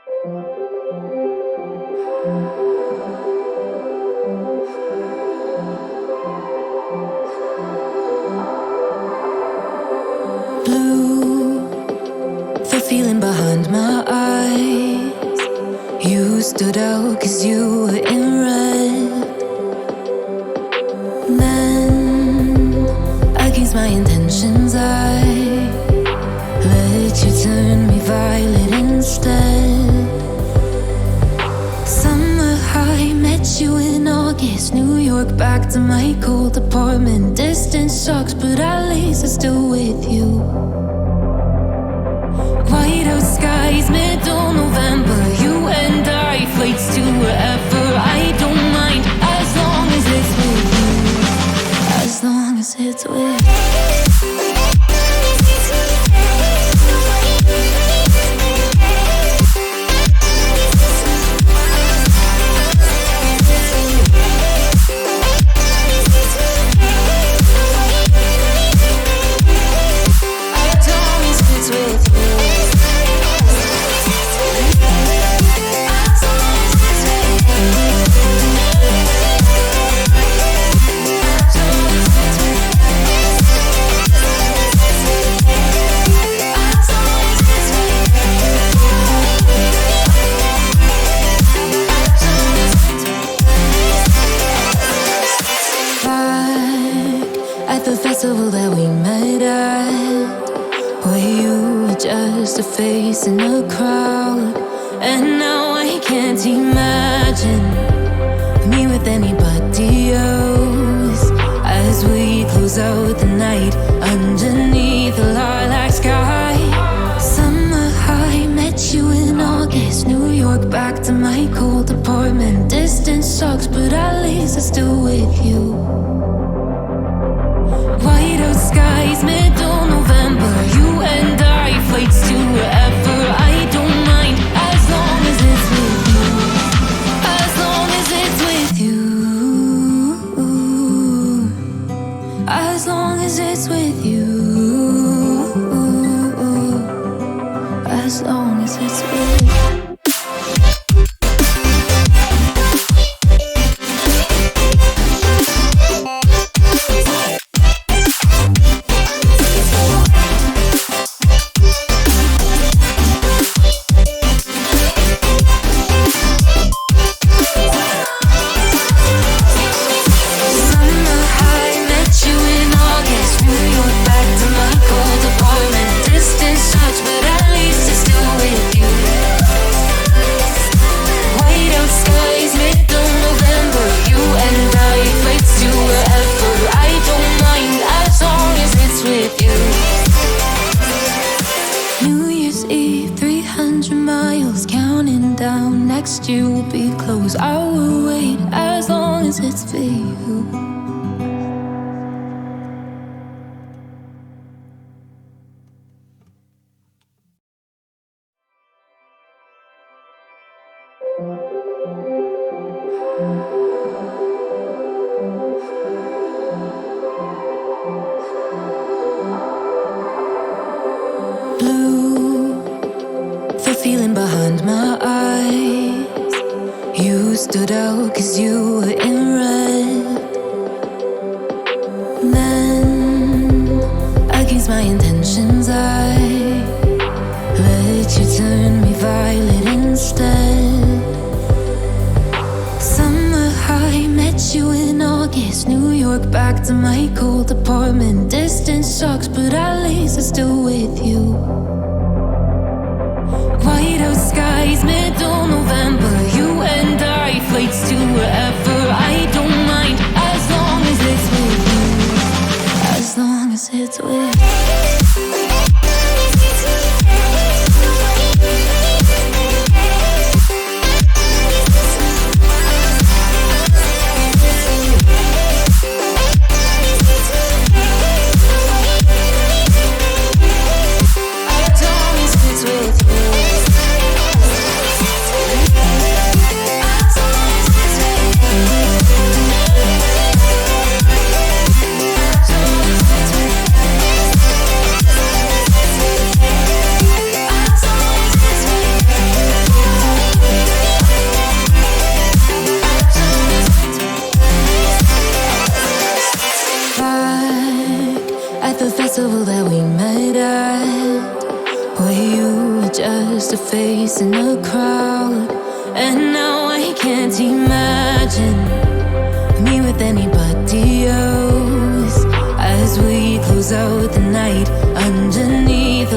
Blue, the feeling behind my eyes. You stood out 'cause you were in red. Then, against my intentions, I let you turn me violet instead. Summer high, met you in August. New York, back to my cold apartment. Distance sucks, but at least I'm still with you. White out skies, middle November. You and I, flights to wherever. I don't mind, as long as it's with you. As long as it's with you. That we met at, where you were just a face in a crowd. And now I can't imagine me with anybody else. As we close out the night underneath the lilac sky. Summer high, met you in August. New York, back to my cold apartment. Distance sucks, but at least I'm still with you. White out skies, middle November. You and I, flights to wherever. I don't mind, as long as it's with you. As long as it's with you. As long as it's with you. As long as it's with you. You will be close. I will wait as long as it's for you. Blue, the feeling behind my eyes. You stood out 'cause you were in red. Then, against my intentions, I let you turn me violet instead. Summer high, met you in August. New York, back to my cold apartment. Distance sucks, but at least I'm still with you. White out skies, middle November. You and I, flights to wherever. I don't mind, as long as it's with you. As long as it's with you. where you were just a face in a crowd. And now I can't imagine